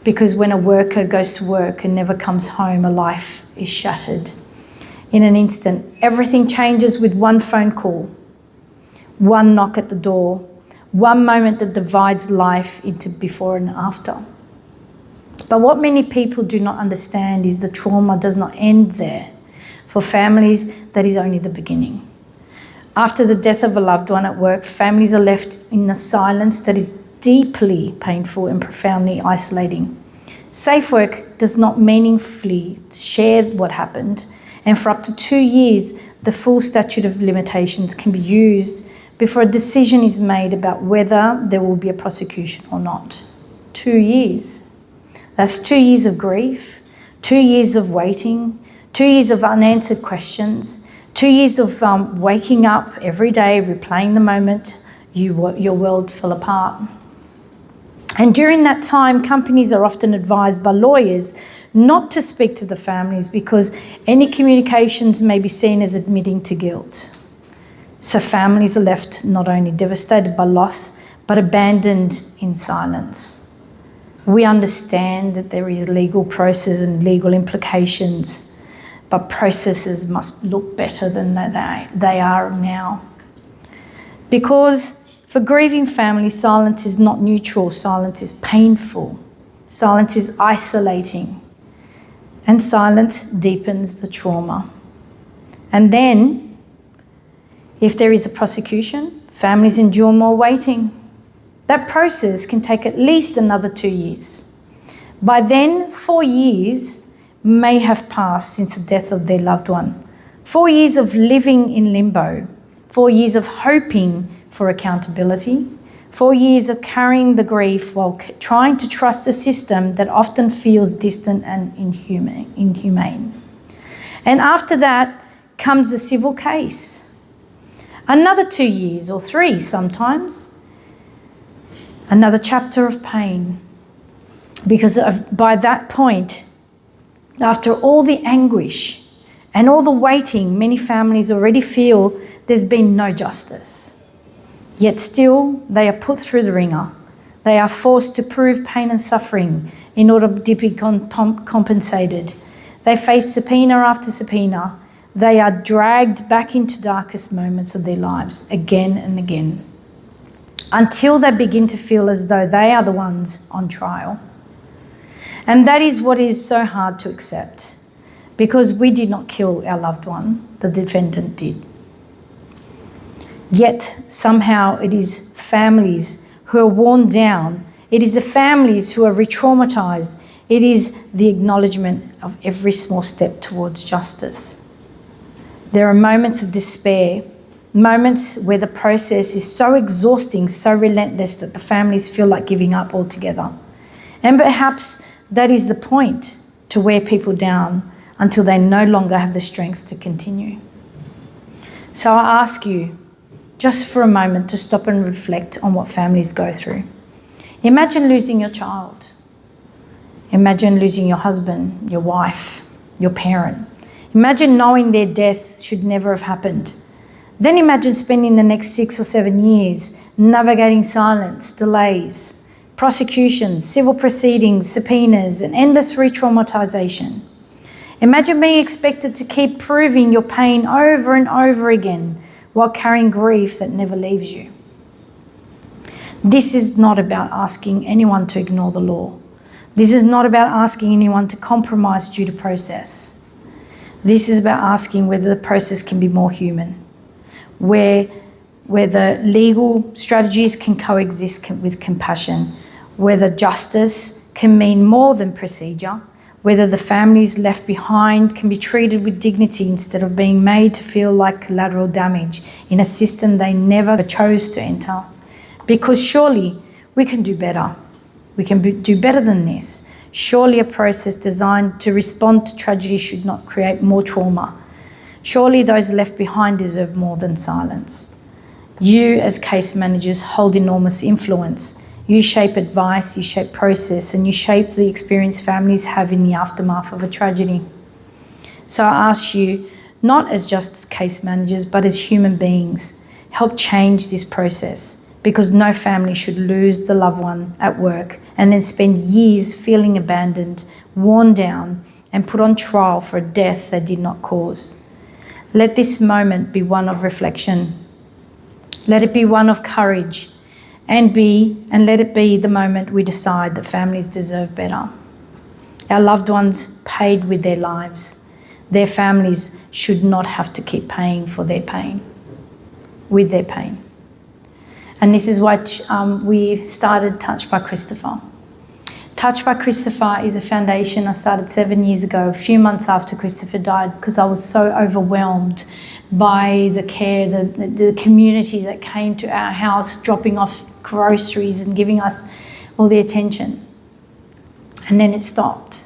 because when a worker goes to work and never comes home, a life is shattered. In an instant, everything changes with one phone call, one knock at the door, one moment that divides life into before and after. But what many people do not understand is the trauma does not end there. For families, that is only the beginning. After the death of a loved one at work, families are left in a silence that is deeply painful and profoundly isolating. Safe work does not meaningfully share what happened, and for up to 2 years, the full statute of limitations can be used before a decision is made about whether there will be a prosecution or not. 2 years. That's 2 years of grief, 2 years of waiting, 2 years of unanswered questions, 2 years of waking up every day, replaying the moment your world fell apart. And during that time, companies are often advised by lawyers not to speak to the families because any communications may be seen as admitting to guilt. So families are left not only devastated by loss, but abandoned in silence. We understand that there is legal process and legal implications, but processes must look better than they are now. Because for grieving families, silence is not neutral, silence is painful, silence is isolating, and silence deepens the trauma. And then, if there is a prosecution, families endure more waiting. That process can take at least another 2 years. By then, 4 years may have passed since the death of their loved one. 4 years of living in limbo, 4 years of hoping for accountability, 4 years of carrying the grief while trying to trust a system that often feels distant and inhumane. And after that comes the civil case. Another 2 years or 3 sometimes. Another chapter of pain. Because by that point, after all the anguish and all the waiting, many families already feel there's been no justice. Yet still, they are put through the ringer. They are forced to prove pain and suffering in order to be compensated. They face subpoena after subpoena. They are dragged back into darkest moments of their lives again and again, until they begin to feel as though they are the ones on trial. And that is what is so hard to accept, because we did not kill our loved one, the defendant did. Yet somehow it is families who are worn down. It is the families who are re-traumatized. It is the acknowledgement of every small step towards justice. There are moments of despair, moments where the process is so exhausting, so relentless that the families feel like giving up altogether. And perhaps that is the point, to wear people down until they no longer have the strength to continue. So I ask you, just for a moment, to stop and reflect on what families go through. Imagine losing your child. Imagine losing your husband, your wife, your parent. Imagine knowing their death should never have happened. Then imagine spending the next 6 or 7 years navigating silence, delays, prosecutions, civil proceedings, subpoenas, and endless re-traumatization. Imagine being expected to keep proving your pain over and over again while carrying grief that never leaves you. This is not about asking anyone to ignore the law. This is not about asking anyone to compromise due to process. This is about asking whether the process can be more human, where the legal strategies can coexist with compassion, whether justice can mean more than procedure, whether the families left behind can be treated with dignity instead of being made to feel like collateral damage in a system they never chose to enter. Because surely we can do better. We can do better than this. Surely a process designed to respond to tragedy should not create more trauma. Surely those left behind deserve more than silence. You as case managers hold enormous influence. You shape advice, you shape process, and you shape the experience families have in the aftermath of a tragedy. So I ask you, not as just case managers, but as human beings, help change this process. because no family should lose the loved one at work and then spend years feeling abandoned, worn down, and put on trial for a death they did not cause. Let this moment be one of reflection. Let it be one of courage, and let it be the moment we decide that families deserve better. Our loved ones paid with their lives. Their families should not have to keep paying for their pain, with their pain. And this is why we started Touched by Christopher. Touched by Christopher is a foundation I started 7 years ago, a few months after Christopher died, because I was so overwhelmed by the care, the community that came to our house, dropping off groceries and giving us all the attention. And then it stopped.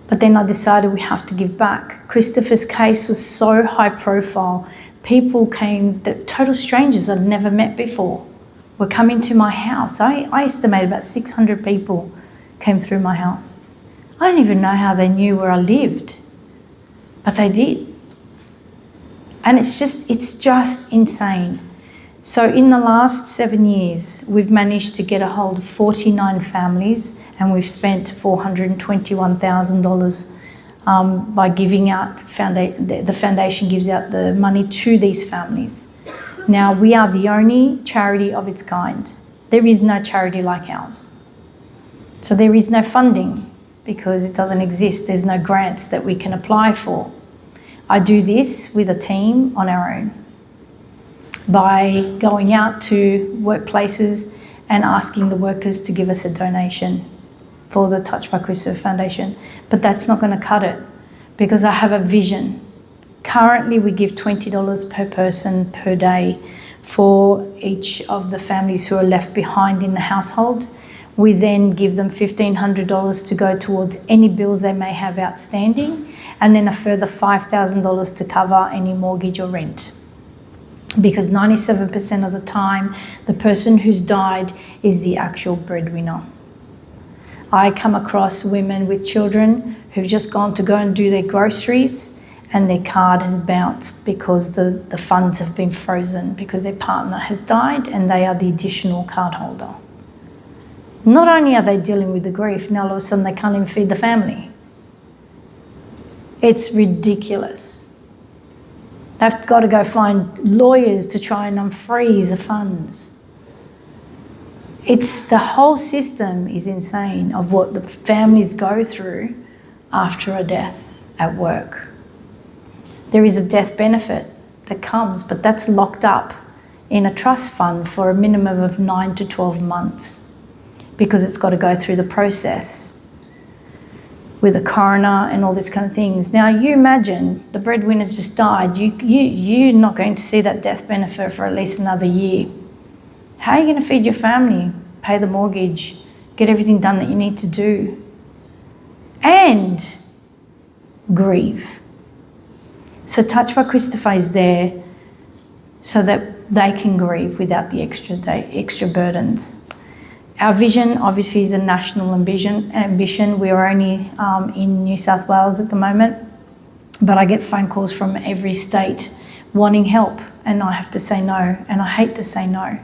But then I decided we have to give back. Christopher's case was so high profile. People came, total strangers I'd never met before, were coming to my house. I estimate about 600 people came through my house. I didn't even know how they knew where I lived, but they did. And it's just insane. So in the last 7 years, we've managed to get a hold of 49 families, and we've spent $421,000 by giving out, the foundation gives out the money to these families. Now, we are the only charity of its kind. There is no charity like ours. So there is no funding because it doesn't exist. There's no grants that we can apply for. I do this with a team on our own by going out to workplaces and asking the workers to give us a donation for the Touched by Christopher Foundation. But that's not going to cut it because I have a vision. Currently, we give $20 per person per day for each of the families who are left behind in the household. We then give them $1,500 to go towards any bills they may have outstanding, and then a further $5,000 to cover any mortgage or rent. Because 97% of the time, the person who's died is the actual breadwinner. I come across women with children who've just gone to go and do their groceries, and their card has bounced because the funds have been frozen because their partner has died and they are the additional card holder. Not only are they dealing with the grief, now all of a sudden they can't even feed the family. It's ridiculous. They've got to go find lawyers to try and unfreeze the funds. The whole system is insane of what the families go through after a death at work. There is a death benefit that comes, but that's locked up in a trust fund for a minimum of 9 to 12 months because it's got to go through the process with a coroner and all these kind of things. Now, you imagine the breadwinner's just died. You're not going to see that death benefit for at least another year. How are you going to feed your family, pay the mortgage, get everything done that you need to do, and grieve? So Touched by Christopher is there so that they can grieve without the extra burdens. Our vision obviously is a national ambition. We are only in New South Wales at the moment, but I get phone calls from every state wanting help, and I have to say no, and I hate to say no.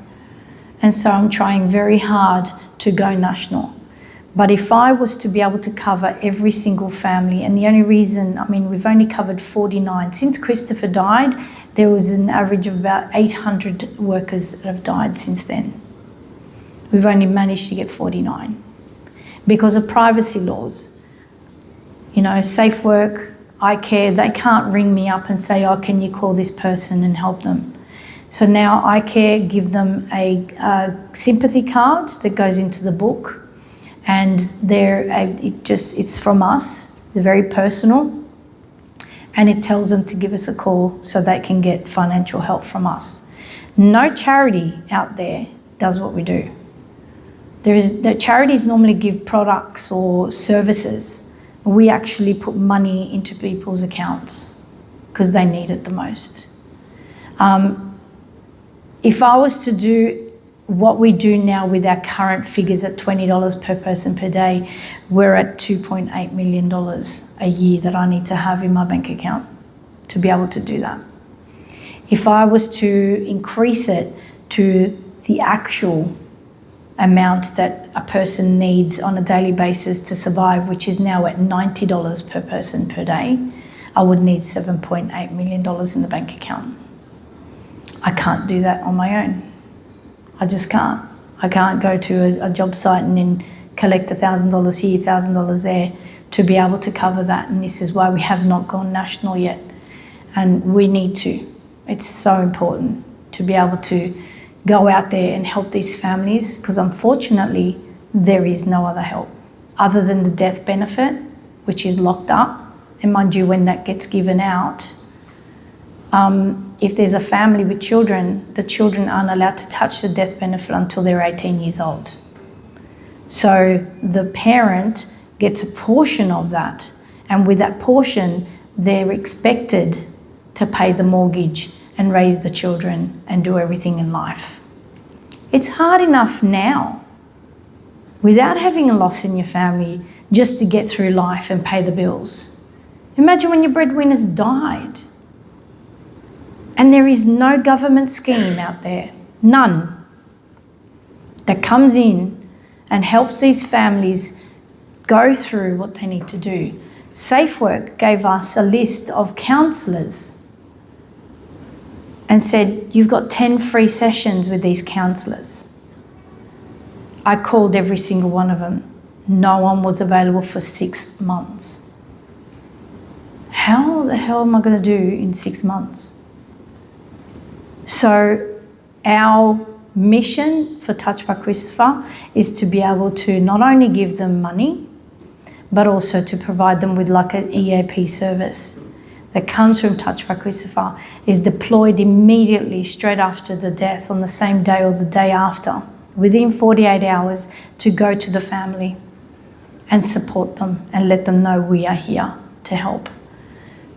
And so I'm trying very hard to go national. But if I was to be able to cover every single family, and the only reason, we've only covered 49. Since Christopher died, there was an average of about 800 workers that have died since then. We've only managed to get 49 because of privacy laws. Safe Work, I Care, they can't ring me up and say, oh, can you call this person and help them? So now I Care give them a sympathy card that goes into the book, and it's from us. It's very personal, and it tells them to give us a call so they can get financial help from us. No charity out there does what we do. The charities normally give products or services. We actually put money into people's accounts because they need it the most. If I was to do what we do now with our current figures at $20 per person per day, we're at $2.8 million a year that I need to have in my bank account to be able to do that. If I was to increase it to the actual amount that a person needs on a daily basis to survive, which is now at $90 per person per day, I would need $7.8 million in the bank account. I can't do that on my own. I just can't. I can't go to a job site and then collect $1,000 here, $1,000 there to be able to cover that. And this is why we have not gone national yet. And we need to. It's so important to be able to go out there and help these families, because unfortunately there is no other help other than the death benefit, which is locked up. And mind you, when that gets given out, if there's a family with children, the children aren't allowed to touch the death benefit until they're 18 years old. So the parent gets a portion of that, and with that portion, they're expected to pay the mortgage and raise the children and do everything in life. It's hard enough now, without having a loss in your family, just to get through life and pay the bills. Imagine when your breadwinner's died. And there is no government scheme out there, none, that comes in and helps these families go through what they need to do. SafeWork gave us a list of counsellors and said, you've got 10 free sessions with these counsellors. I called every single one of them. No one was available for 6 months. How the hell am I going to do in 6 months? So our mission for Touch by Christopher is to be able to not only give them money, but also to provide them with like an EAP service that comes from Touch by Christopher, is deployed immediately straight after the death, on the same day or the day after, within 48 hours, to go to the family and support them and let them know we are here to help,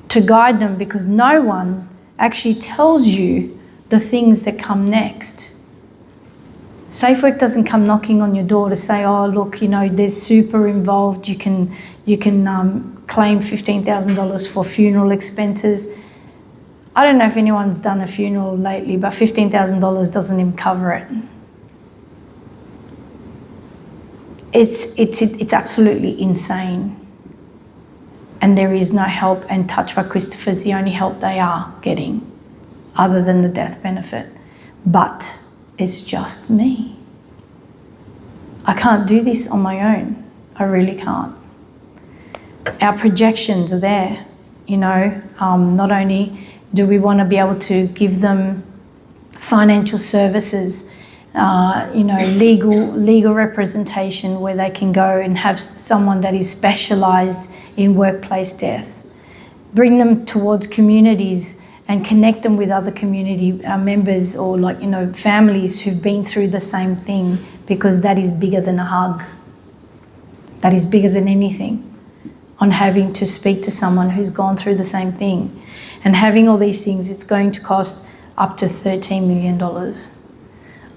to guide them, because no one actually tells you the things that come next. SafeWork doesn't come knocking on your door to say, oh, look, you know, there's super involved. You can claim $15,000 for funeral expenses. I don't know if anyone's done a funeral lately, but $15,000 doesn't even cover it. It's absolutely insane. And there is no help, and Touch by Christopher is the only help they are getting, other than the death benefit. But it's just me. I can't do this on my own. I really can't. Our projections are there, you know. Not only do we want to be able to give them financial services, you know, legal representation where they can go and have someone that is specialised in workplace death, bring them towards communities and connect them with other community members, or like, you know, families who've been through the same thing, because that is bigger than a hug. That is bigger than anything, on having to speak to someone who's gone through the same thing. And having all these things, it's going to cost up to $13 million.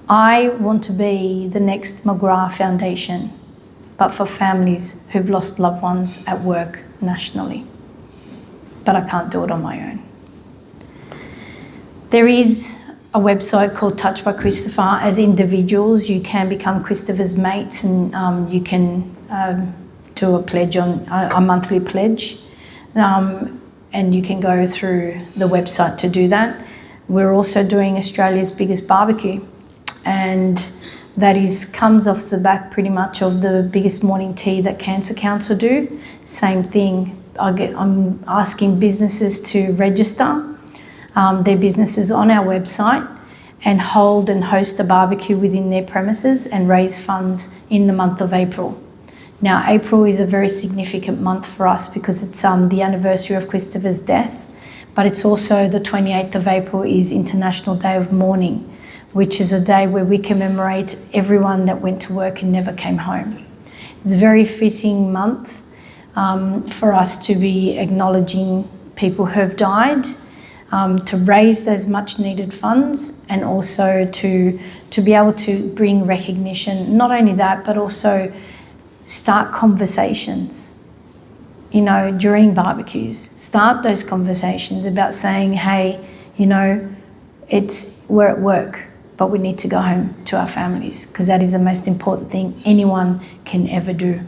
I want to be the next McGrath Foundation, but for families who've lost loved ones at work nationally. But I can't do it on my own. There is a website called Touch by Christopher. As individuals, you can become Christopher's mates, and you can do a pledge, on a monthly pledge, and you can go through the website to do that. We're also doing Australia's biggest barbecue, and that comes off the back pretty much of the biggest morning tea that Cancer Council do. Same thing. I'm asking businesses to register their businesses on our website and hold and host a barbecue within their premises and raise funds in the month of April. Now, April is a very significant month for us because it's the anniversary of Christopher's death, but it's also the 28th of April is International Day of Mourning, which is a day where we commemorate everyone that went to work and never came home. It's a very fitting month for us to be acknowledging people who have died, to raise those much needed funds, and also to be able to bring recognition. Not only that, but also start conversations, you know, during barbecues. Start those conversations about saying, hey, you know, we're at work, but we need to go home to our families, because that is the most important thing anyone can ever do.